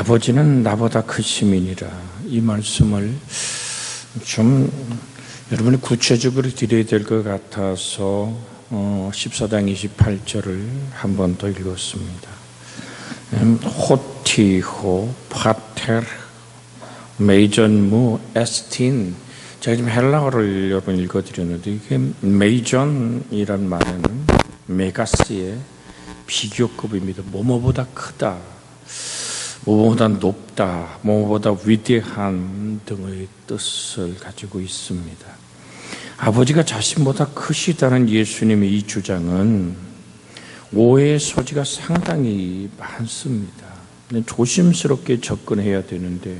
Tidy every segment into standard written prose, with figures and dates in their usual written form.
아버지는 나보다 크심이니라. 이 말씀을 좀 여러분이 구체적으로 드려야 될 것 같아서 14장 28절을 한 번 더 읽었습니다. 호티호 파텔 메이전무 에스틴. 제가 지금 헬라어를 여러분 읽어드렸는데 이게 메이전이란 말은 메가스의 비교급입니다. 뭐뭐보다 크다, 뭐뭐보다 높다, 뭐뭐보다 위대한 등의 뜻을 가지고 있습니다. 아버지가 자신보다 크시다는 예수님의 이 주장은 오해의 소지가 상당히 많습니다. 조심스럽게 접근해야 되는데,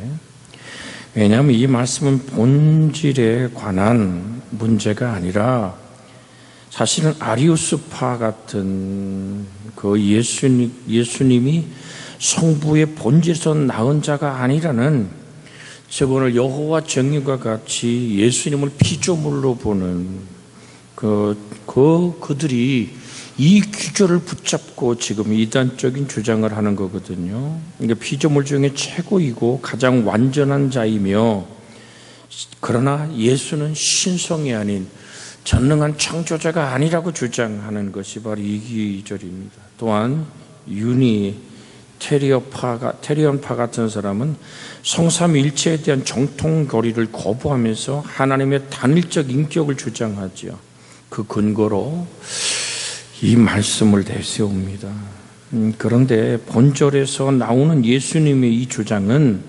왜냐하면 이 말씀은 본질에 관한 문제가 아니라 사실은 아리우스파 같은 그 예수님이 성부의 본질에서 나은 자가 아니라는, 즉 오늘 여호와 정의과 같이 예수님을 피조물로 보는 그들이 이 규절을 붙잡고 지금 이단적인 주장을 하는 거거든요. 그러니까 피조물 중에 최고이고 가장 완전한 자이며, 그러나 예수는 신성이 아닌 전능한 창조자가 아니라고 주장하는 것이 바로 이 기절입니다. 또한 테리언파 같은 사람은 성삼일체에 대한 정통교리를 거부하면서 하나님의 단일적 인격을 주장하죠. 그 근거로 이 말씀을 내세웁니다. 그런데 본절에서 나오는 예수님의 이 주장은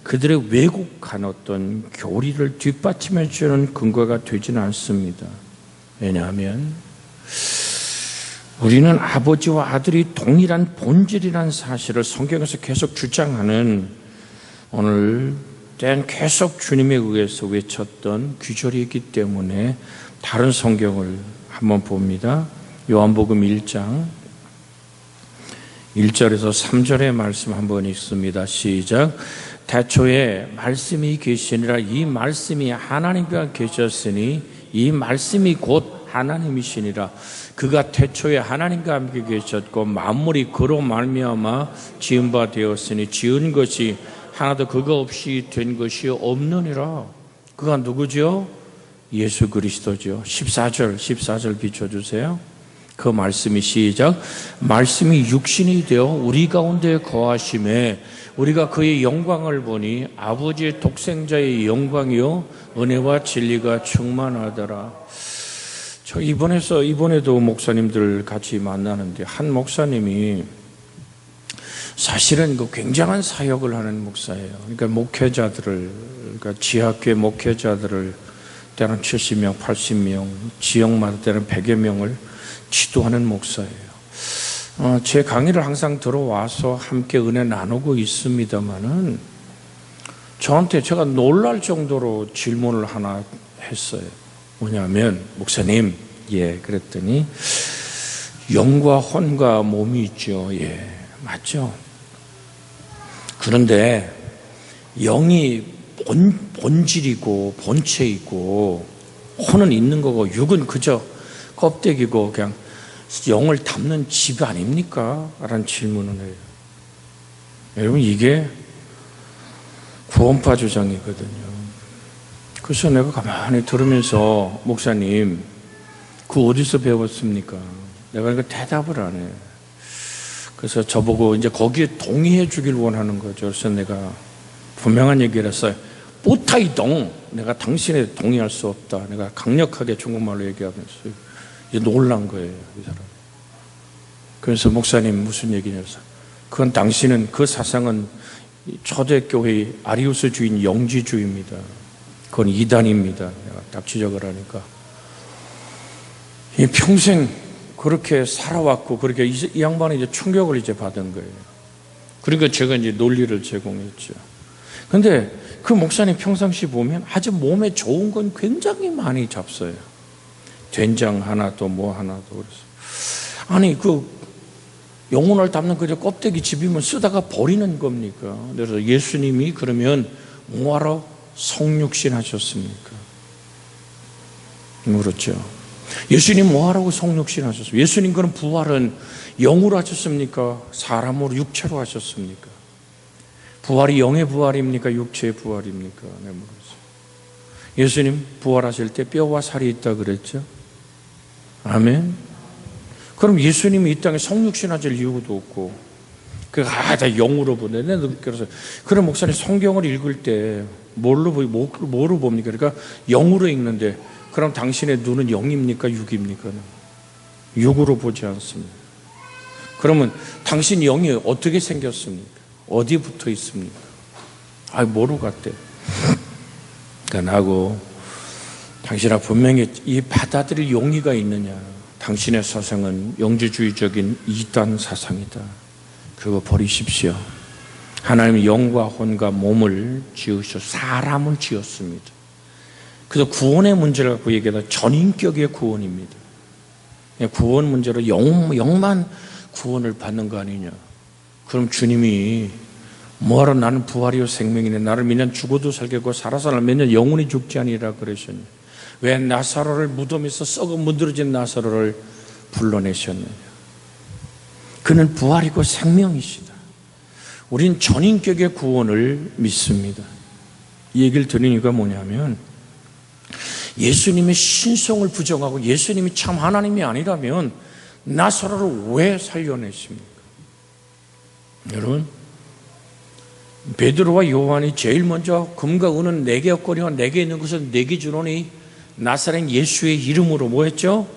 그들의 왜곡한 어떤 교리를 뒷받침해 주는 근거가 되지는 않습니다. 왜냐하면 우리는 아버지와 아들이 동일한 본질이라는 사실을 성경에서 계속 주장하는, 오늘 계속 주님에 의해서 외쳤던 규절이기 때문에 다른 성경을 한번 봅니다. 요한복음 1장 1절에서 3절의 말씀 한번 읽습니다. 시작. 태초에 말씀이 계시니라. 이 말씀이 하나님과 계셨으니 이 말씀이 곧 하나님이시니라. 그가 태초에 하나님과 함께 계셨고 만물이 그로 말미암아 지은 바 되었으니 지은 것이 하나도 그가 없이 된 것이 없느니라. 그가 누구죠? 예수 그리스도죠. 14절 비춰주세요. 그 말씀이 시작. 말씀이 육신이 되어 우리 가운데 거하심에 우리가 그의 영광을 보니 아버지의 독생자의 영광이요 은혜와 진리가 충만하더라. 저 이번에도 목사님들 같이 만나는데 한 목사님이 사실은 그 굉장한 사역을 하는 목사예요. 그러니까 그러니까 지하교회 목회자들을 때로는 70명, 80명, 지역마다 때로는 100여 명을 지도하는 목사예요. 제 강의를 항상 들어와서 함께 은혜 나누고 있습니다만은 저한테 제가 놀랄 정도로 질문을 하나 했어요. 뭐냐면, 목사님, 그랬더니 영과 혼과 몸이 있죠. 맞죠. 그런데 영이 본질이고 본체이고 혼은 있는 거고 육은 그저 껍데기고 그냥 영을 담는 집 아닙니까? 라는 질문을 해요. 여러분, 이게 구원파 주장이거든요. 그래서 내가 가만히 들으면서, 목사님, 그거 어디서 배웠습니까? 내가 이거 대답을 안 해요. 그래서 저보고 이제 거기에 동의해 주길 원하는 거죠. 그래서 내가 분명한 얘기를 했어요. 뽀타이동, 내가 당신에 동의할 수 없다. 내가 강력하게 중국말로 얘기하면서 이제 놀란 거예요, 이 사람. 그래서 목사님 무슨 얘기냐면서, 그건 당신은 그 사상은 초대교회의 아리우스주의인 영지주의입니다. 그건 이단입니다. 내가 딱 지적을 하니까 평생 그렇게 살아왔고, 그렇게 이 양반이 이제 충격을 받은 거예요. 그러니까 제가 이제 논리를 제공했죠. 근데 그 목사님 평상시 보면 아주 몸에 좋은 건 굉장히 많이 잡숴요. 된장 하나 또 뭐 하나 또. 그래서 아니, 그 영혼을 담는 그저 껍데기 집이면 쓰다가 버리는 겁니까? 그래서 예수님이 그러면 뭐하러 성육신 하셨습니까? 그렇죠. 예수님 뭐하라고 성육신 하셨습니까? 예수님 그런 부활은 영으로 하셨습니까? 사람으로 육체로 하셨습니까? 부활이 영의 부활입니까? 육체의 부활입니까? 네, 물었어요. 예수님 부활하실 때 뼈와 살이 있다 그랬죠? 아멘. 그럼 예수님이 이 땅에 성육신하실 이유도 없고, 다 영으로 보내. 그래서, 그럼 목사님 성경을 읽을 때 뭐로 봅니까? 그러니까 영으로 읽는데, 그럼 당신의 눈은 영입니까? 육입니까? 육으로 보지 않습니다. 그러면 당신 영이 어떻게 생겼습니까? 어디 붙어 있습니까? 뭐로 갔대? 그러니까 나하고 당신아 분명히 이 받아들일 용의가 있느냐? 당신의 사상은 영지주의적인 이단 사상이다. 그거 버리십시오. 하나님은 영과 혼과 몸을 지으셔 사람을 지었습니다. 그래서 구원의 문제를 갖고 얘기하다 전인격의 구원입니다. 구원 문제로 영만 구원을 받는 거 아니냐? 그럼 주님이 뭐하러 나는 부활이요 생명이네, 나를 믿는 죽어도 살겠고 살아서 믿는 영원히 죽지 아니라 그러셨냐? 왜 나사로를 무덤에서 썩어 문드러진 나사로를 불러내셨느냐? 그는 부활이고 생명이시다. 우린 전인격의 구원을 믿습니다. 이 얘기를 드리는 이유가 뭐냐면, 예수님의 신성을 부정하고 예수님이 참 하나님이 아니라면 나사로를 왜 살려냈습니까? 여러분, 베드로와 요한이 제일 먼저 금과 은은 내게 없거니와 내게 있는 것은 내게 주노니 나사렛 예수의 이름으로 뭐 했죠?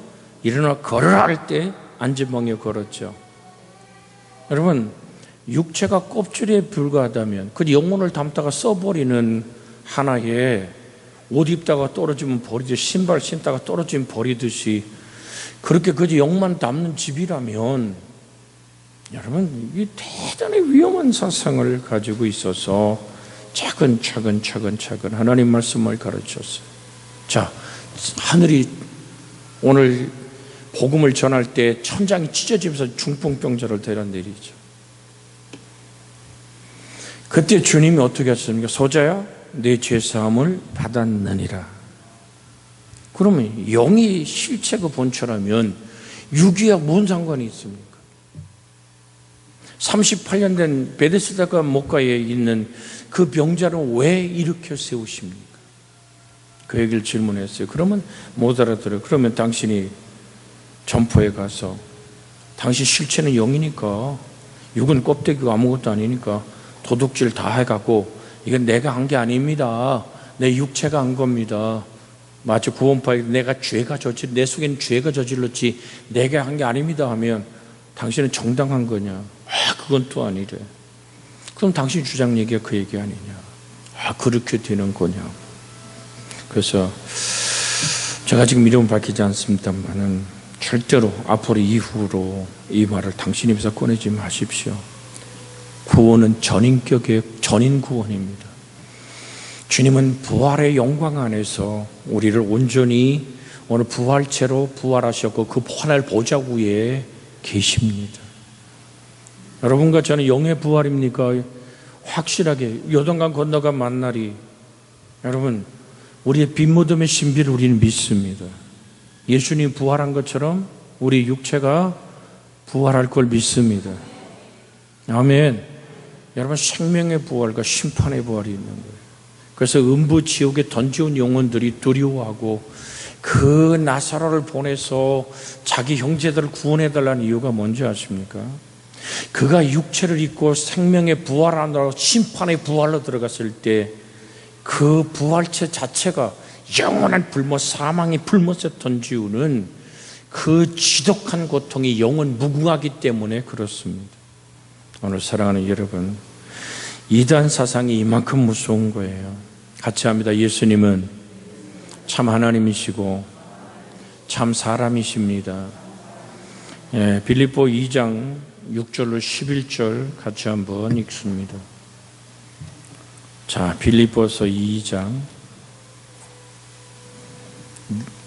일어나 걸으라 할 때 안전방에 걸었죠. 여러분, 육체가 껍질에 불과하다면 그 영혼을 담다가 써버리는 하나의 옷 입다가 떨어지면 버리듯이, 신발 신다가 떨어지면 버리듯이, 그렇게 그저 영만 담는 집이라면, 여러분, 이 대단히 위험한 사상을 가지고 있어서 차근차근 하나님 말씀을 가르쳤어요. 자, 하늘이 오늘 복음을 전할 때 천장이 찢어지면서 중풍병자를 데려 내리죠. 그때 주님이 어떻게 하셨습니까? 소자야, 내 죄사함을 받았느니라. 그러면 영이 실체가 본처라면 육이야 뭔 상관이 있습니까? 38년 된 베데스다가 목가에 있는 그 병자를 왜 일으켜 세우십니까? 그 얘기를 질문했어요. 그러면 못 알아들어요. 그러면 당신이 점포에 가서 당신 실체는 영이니까, 육은 껍데기가 아무것도 아니니까 도둑질 다 해갖고 이건 내가 한 게 아닙니다, 내 육체가 한 겁니다, 마치 구원파에 내가 내 속에는 죄가 저질렀지 내가 한 게 아닙니다 하면 당신은 정당한 거냐? 그건 또 아니래. 그럼 당신 주장 얘기가 그 얘기 아니냐? 그렇게 되는 거냐? 그래서 제가 지금 이름은 밝히지 않습니다만은 절대로 앞으로 이후로 이 말을 당신 입에서 꺼내지 마십시오. 구원은 전인격의 전인 구원입니다. 주님은 부활의 영광 안에서 우리를 온전히 오늘 부활체로 부활하셨고 그 하늘 보좌 위에 계십니다. 여러분과 저는 영의 부활입니까? 확실하게 요단강 건너가 만날이, 여러분, 우리의 빈무덤의 신비를 우리는 믿습니다. 예수님 부활한 것처럼 우리 육체가 부활할 걸 믿습니다. 아멘. 여러분, 생명의 부활과 심판의 부활이 있는 거예요. 그래서 음부 지옥에 던져온 영혼들이 두려워하고 그 나사로를 보내서 자기 형제들을 구원해달라는 이유가 뭔지 아십니까? 그가 육체를 입고 생명의 부활하느라 심판의 부활로 들어갔을 때 그 부활체 자체가 영원한 불못, 사망의 불못에 던지우는 그 지독한 고통이 영원 무궁하기 때문에 그렇습니다. 오늘 사랑하는 여러분, 이단 사상이 이만큼 무서운 거예요. 같이 합니다. 예수님은 참 하나님이시고 참 사람이십니다. 빌립보 2장 6절로 11절 같이 한번 읽습니다. 자, 빌립보서 2장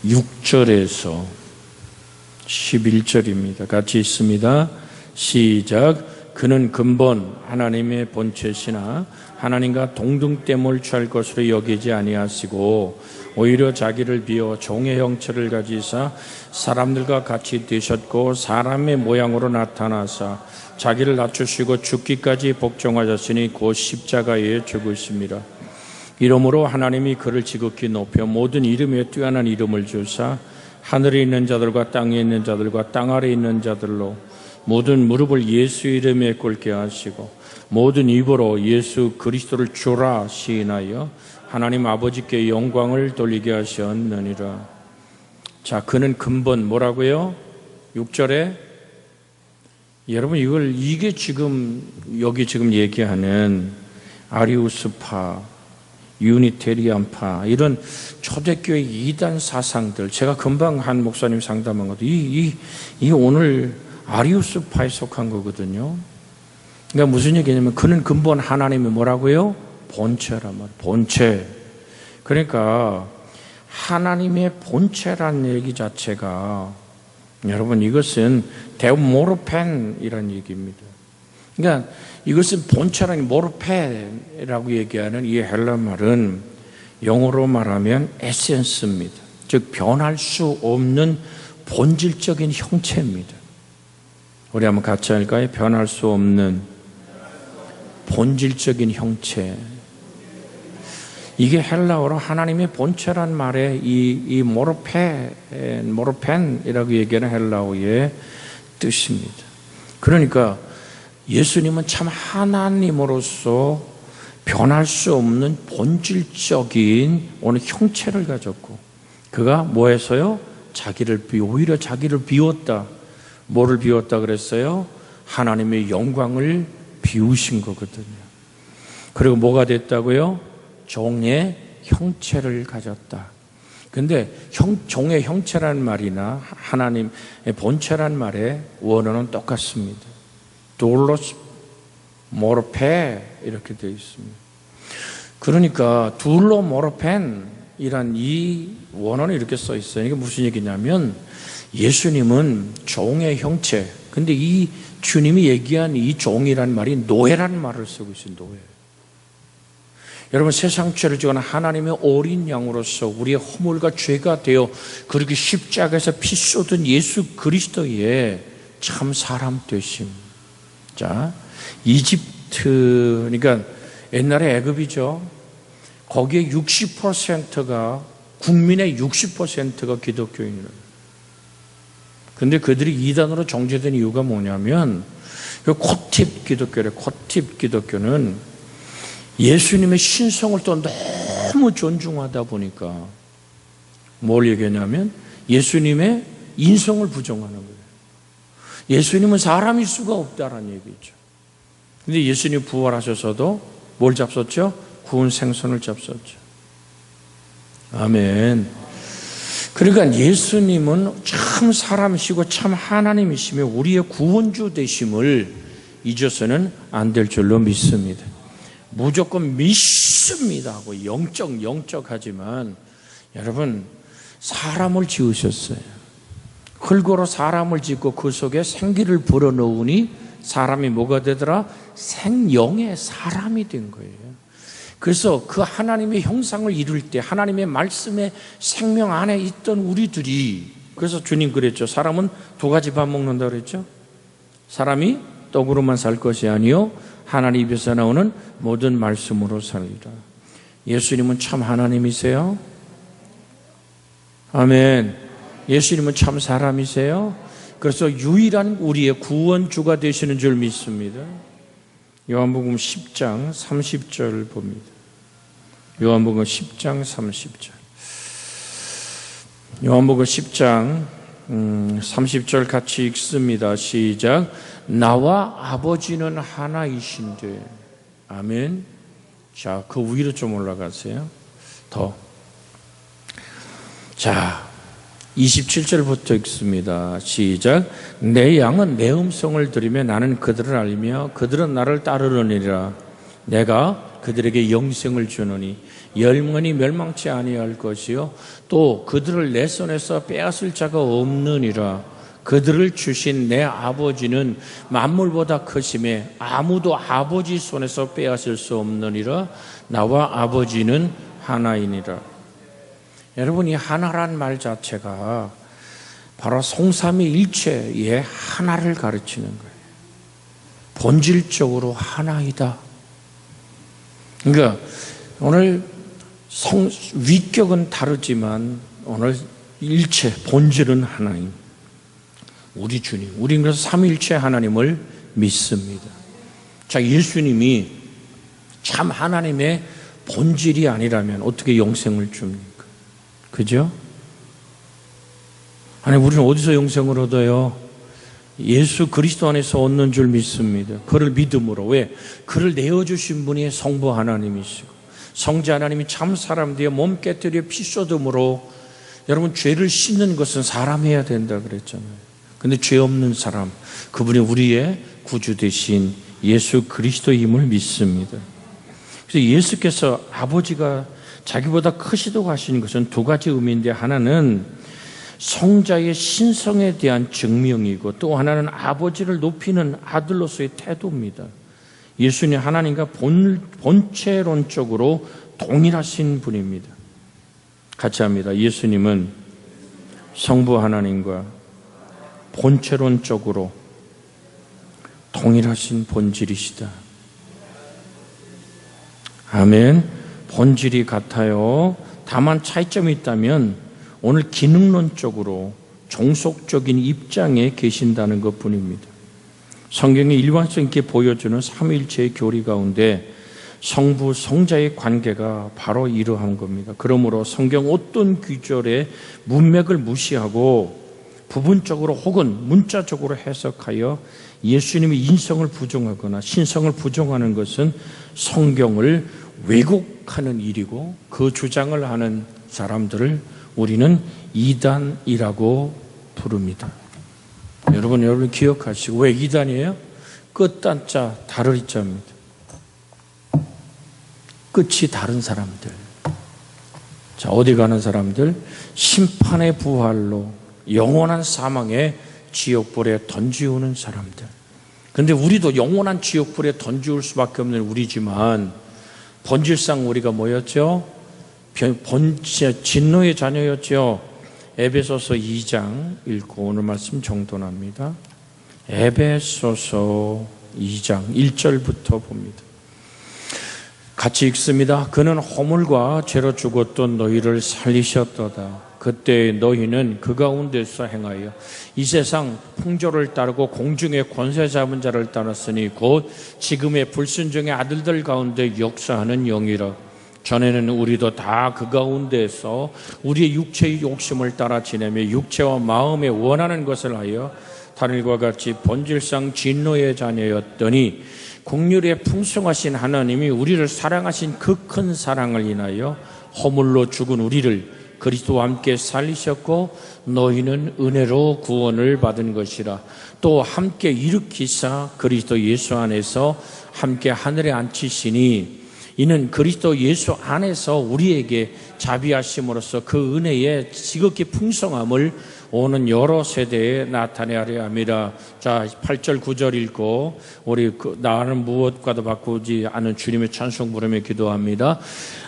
6절에서 11절입니다. 같이 읽습니다. 시작. 그는 근본 하나님의 본체시나 하나님과 동등됨을 취할 것으로 여기지 아니하시고 오히려 자기를 비워 종의 형체를 가지사 사람들과 같이 되셨고 사람의 모양으로 나타나사 자기를 낮추시고 죽기까지 복종하셨으니 곧 십자가에 죽으심이라. 이러므로 하나님이 그를 지극히 높여 모든 이름에 뛰어난 이름을 주사 하늘에 있는 자들과 땅에 있는 자들과 땅 아래에 있는 자들로 모든 무릎을 예수 이름에 꿇게 하시고 모든 입으로 예수 그리스도를 주라 시인하여 하나님 아버지께 영광을 돌리게 하셨느니라. 자, 그는 근본 뭐라고요? 6절에 여러분 이게 지금 여기 지금 얘기하는 아리우스파, 유니테리안파 이런 초대교회 이단 사상들, 제가 금방 한 목사님 상담한 것도 이 오늘 아리우스파에 속한 거거든요. 그러니까 무슨 얘기냐면 그는 근본 하나님이 뭐라고요? 본체란 말, 본체. 그러니까 하나님의 본체란 얘기 자체가 여러분 이것은 데모르펜이라는 얘기입니다. 그러니까 이것은 본체라는 모르페라고 얘기하는 이 헬라 말은 영어로 말하면 에센스입니다. 즉 변할 수 없는 본질적인 형체입니다. 우리 한번 같이 할까요? 변할 수 없는 본질적인 형체. 이게 헬라어로 하나님의 본체란 말에 이 모르펜이라고 얘기하는 헬라어의 뜻입니다. 그러니까 예수님은 참 하나님으로서 변할 수 없는 본질적인 오늘 형체를 가졌고 그가 뭐해서요? 오히려 자기를 비웠다. 뭐를 비웠다 그랬어요? 하나님의 영광을 비우신 거거든요. 그리고 뭐가 됐다고요? 종의 형체를 가졌다. 근데 종의 형체란 말이나 하나님의 본체란 말의 원어는 똑같습니다. 둘로스 모르페 이렇게 되어 있습니다. 그러니까 둘로 모르펜이란 이 원어는 이렇게 써 있어요. 이게 무슨 얘기냐면 예수님은 종의 형체. 근데 이 주님이 얘기한 이 종이란 말이 노예라는 말을 쓰고 있어요. 노예. 여러분 세상 죄를 지고는 하나님의 어린 양으로서 우리의 허물과 죄가 되어 그렇게 십자가에서 피 쏟은 예수 그리스도의 참 사람 되심. 자, 이집트, 그러니까 옛날에 애굽이죠. 거기에 60%가 국민의 60%가 기독교인이에요. 근데 그들이 이단으로 정죄된 이유가 뭐냐면 코팁 기독교래. 코팁 기독교는 예수님의 신성을 또 너무 존중하다 보니까 뭘 얘기하냐면 예수님의 인성을 부정하는 거예요. 예수님은 사람일 수가 없다라는 얘기죠. 근데 예수님 부활하셔서도 뭘 잡섰죠? 구운 생선을 잡섰죠. 아멘. 그러니까 예수님은 참 사람이시고 참 하나님이시며 우리의 구원주 되심을 잊어서는 안 될 줄로 믿습니다. 무조건 믿습니다 하고 영적하지만 여러분 사람을 지으셨어요. 흙으로 사람을 짓고 그 속에 생기를 불어넣으니 사람이 뭐가 되더라? 생영의 사람이 된 거예요. 그래서 그 하나님의 형상을 이룰 때 하나님의 말씀의 생명 안에 있던 우리들이, 그래서 주님 그랬죠. 사람은 두 가지 밥 먹는다 그랬죠. 사람이 떡으로만 살 것이 아니요 하나님 입에서 나오는 모든 말씀으로 살리라. 예수님은 참 하나님이세요? 아멘. 예수님은 참 사람이세요? 그래서 유일한 우리의 구원주가 되시는 줄 믿습니다. 요한복음 10장 30절 봅니다. 요한복음 10장 30절. 요한복음 10장 30절 같이 읽습니다. 시작. 나와 아버지는 하나이신데. 아멘. 자, 그 위로 좀 올라가세요. 더. 자, 27절부터 읽습니다. 시작. 내 양은 내 음성을 들으며 나는 그들을 알며 그들은 나를 따르느니라. 내가 그들에게 영생을 주노니 영원히 멸망치 아니할 것이요 또 그들을 내 손에서 빼앗을 자가 없느니라. 그들을 주신 내 아버지는 만물보다 크심에 아무도 아버지 손에서 빼앗을 수 없느니라. 나와 아버지는 하나이니라. 여러분, 이 하나란 말 자체가 바로 성삼위일체의 하나를 가르치는 거예요. 본질적으로 하나이다. 그러니까 오늘 위격은 다르지만 오늘 일체, 본질은 하나님. 우리 주님, 우리는 그래서 삼위일체 하나님을 믿습니다. 자, 예수님이 참 하나님의 본질이 아니라면 어떻게 영생을 줍니까? 그죠? 아니, 우리는 어디서 영생을 얻어요? 예수 그리스도 안에서 얻는 줄 믿습니다. 그를 믿음으로. 왜? 그를 내어주신 분이 성부 하나님이시고 성자 하나님이 참 사람 되어 몸 깨뜨려 피 쏟음으로. 여러분, 죄를 씻는 것은 사람 해야 된다 그랬잖아요. 근데 죄 없는 사람, 그분이 우리의 구주 되신 예수 그리스도임을 믿습니다. 그래서 예수께서 아버지가 자기보다 크시다고 하시는 것은 두 가지 의미인데, 하나는 성자의 신성에 대한 증명이고 또 하나는 아버지를 높이는 아들로서의 태도입니다. 예수님 하나님과 본체론적으로 동일하신 분입니다. 같이 합니다. 예수님은 성부 하나님과 본체론적으로 동일하신 본질이시다. 아멘. 본질이 같아요. 다만 차이점이 있다면 오늘 기능론적으로 종속적인 입장에 계신다는 것뿐입니다. 성경이 일관성 있게 보여주는 삼위일체의 교리 가운데 성부, 성자의 관계가 바로 이러한 겁니다. 그러므로 성경 어떤 구절의 문맥을 무시하고 부분적으로 혹은 문자적으로 해석하여 예수님의 인성을 부정하거나 신성을 부정하는 것은 성경을 왜곡하는 일이고, 그 주장을 하는 사람들을 우리는 이단이라고 부릅니다. 여러분 기억하시고. 왜 이단이에요? 끝단자 다를 이자입니다. 끝이 다른 사람들. 자, 어디 가는 사람들? 심판의 부활로 영원한 사망의 지옥불에 던지우는 사람들. 그런데 우리도 영원한 지옥불에 던지울 수밖에 없는 우리지만 본질상 우리가 뭐였죠? 진노의 자녀였죠. 에베소서 2장 읽고 오늘 말씀 정돈합니다. 에베소서 2장 1절부터 봅니다. 같이 읽습니다. 그는 허물과 죄로 죽었던 너희를 살리셨도다. 그때 너희는 그 가운데서 행하여 이 세상 풍조를 따르고 공중의 권세 잡은 자를 따랐으니 곧 지금의 불순종의 아들들 가운데 역사하는 영이라. 전에는 우리도 다 그 가운데서 우리의 육체의 욕심을 따라 지내며 육체와 마음에 원하는 것을 하여 다른과 같이 본질상 진노의 자녀였더니 긍휼에 풍성하신 하나님이 우리를 사랑하신 그 큰 사랑을 인하여 허물로 죽은 우리를 그리스도와 함께 살리셨고 너희는 은혜로 구원을 받은 것이라. 또 함께 일으키사 그리스도 예수 안에서 함께 하늘에 앉히시니 이는 그리스도 예수 안에서 우리에게 자비하심으로써 그 은혜의 지극히 풍성함을 오는 여러 세대에 나타내려 함이라. 자, 8절 9절 읽고 우리 나는 무엇과도 바꾸지 않은 주님의 찬송 부르며 기도합니다.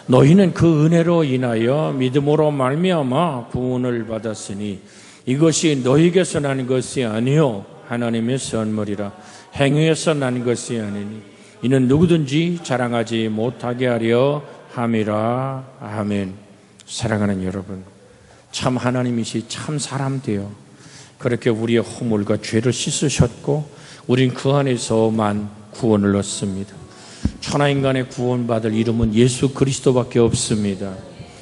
너희는 그 은혜로 인하여 믿음으로 말미암아 구원을 받았으니 이것이 너희에게서 난 것이 아니요 하나님의 선물이라. 행위에서 난 것이 아니니 이는 누구든지 자랑하지 못하게 하려 함이라. 아멘. 사랑하는 여러분, 참 하나님이시 참 사람 되어 그렇게 우리의 허물과 죄를 씻으셨고 우린 그 안에서만 구원을 얻습니다. 천하인간의 구원받을 이름은 예수 그리스도밖에 없습니다.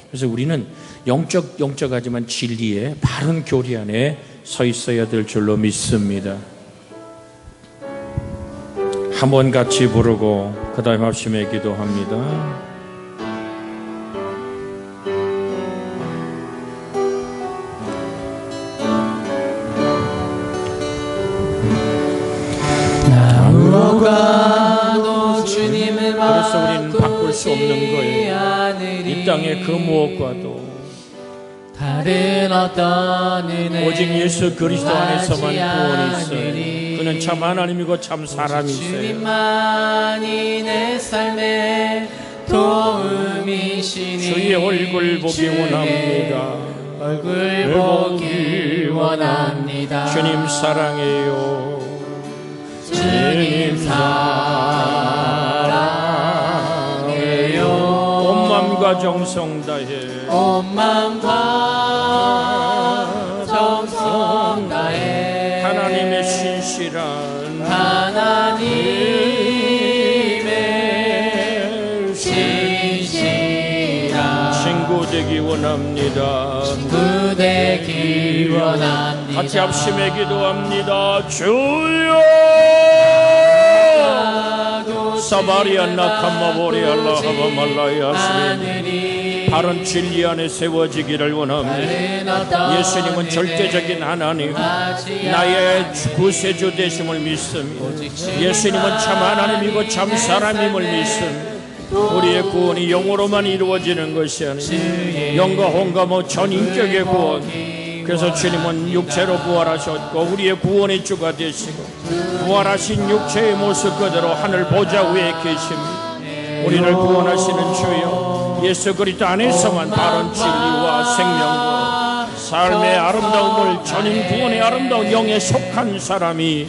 그래서 우리는 영적하지만 진리의 바른 교리 안에 서 있어야 될 줄로 믿습니다. 한번 같이 부르고 그 다음 합심에 기도합니다. 그래서 우리는 바꿀 수 없는 거예요. 이 땅의 그 무엇과도 다른 어떤 은혜 오직 예수 그리스도 안에서만 구원이 있어요. 않으리. 그는 참 하나님이고 참 사람이세요. 주님만이 내 삶의 도움이시니 주의 얼굴 보기 원합니다. 얼굴 보기 원합니다. 주님 사랑해요. 주님 사랑해요. 온 마음과 정성 다해 온 마음과 정성 다해 하나님의 신실한 하나님의 신실한 친구 되기 원합니다. 친구 되기 원합니다. 같이 합심해 기도합니다. 주여 사바리안나 캄마보리알라 하바말라야스미 바른 진리 안에 세워지기를 원합니다. 예수님은 절대적인 하나님, 나의 구세주 되심을 믿습니다. 예수님은 참 하나님이고 참 사람임을 믿습니다. 우리의 구원이 영으로만 이루어지는 것이 아니라 영과 혼과 전인격의 구원. 그래서 주님은 육체로 부활하셨고 우리의 구원의 주가 되시고 부활하신 육체의 모습 그대로 하늘 보좌 위에 계십니다. 우리를 구원하시는 주여 예수 그리스도 안에서만 바른 진리와 생명과 삶의 아름다움을 전인 구원의 아름다운 영에 속한 사람이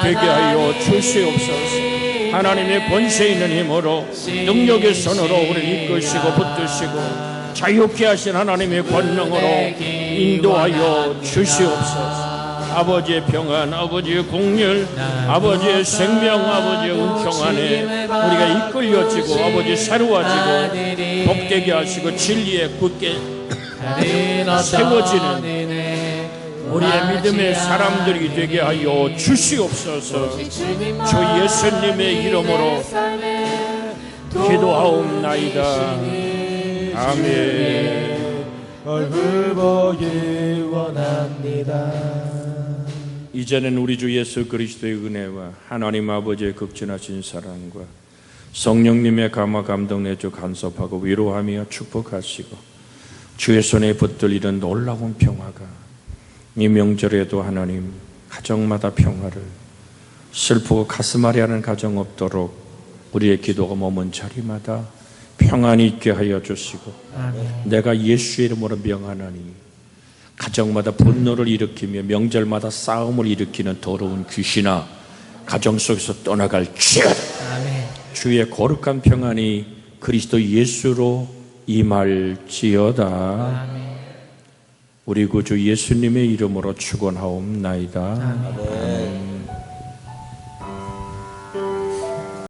되게 하여 주시옵소서. 하나님의 권세 있는 힘으로 능력의 손으로 우리를 이끄시고 붙드시고 자유케 하신 하나님의 권능으로 인도하여 주시옵소서. 아버지의 평안, 아버지의 공률, 아버지의 생명, 아버지의 은총 안에 우리가 이끌려지고 아버지 새로워지고 복되게 하시고 진리에 굳게 세워지는 우리의 믿음의 사람들이 되게 하여 주시옵소서. 주 예수님의 이름으로 기도하옵나이다. 아멘. 얼굴 보기 원합니다. 이제는 우리 주 예수 그리스도의 은혜와 하나님 아버지의 극진하신 사랑과 성령님의 감화 감동 내주 간섭하고 위로하며 축복하시고 주의 손에 붙들리는 놀라운 평화가 이 명절에도 하나님 가정마다 평화를 슬프고 가슴 아리하는 가정 없도록 우리의 기도가 머문 자리마다 평안이 있게 하여 주시고 내가 예수의 이름으로 명하노니 가정마다 분노를 일으키며 명절마다 싸움을 일으키는 더러운 귀신아 가정 속에서 떠나갈지어다. 주의 거룩한 평안이 그리스도 예수로 임할지어다. 우리 구주 예수님의 이름으로 축원하옵나이다. 아멘.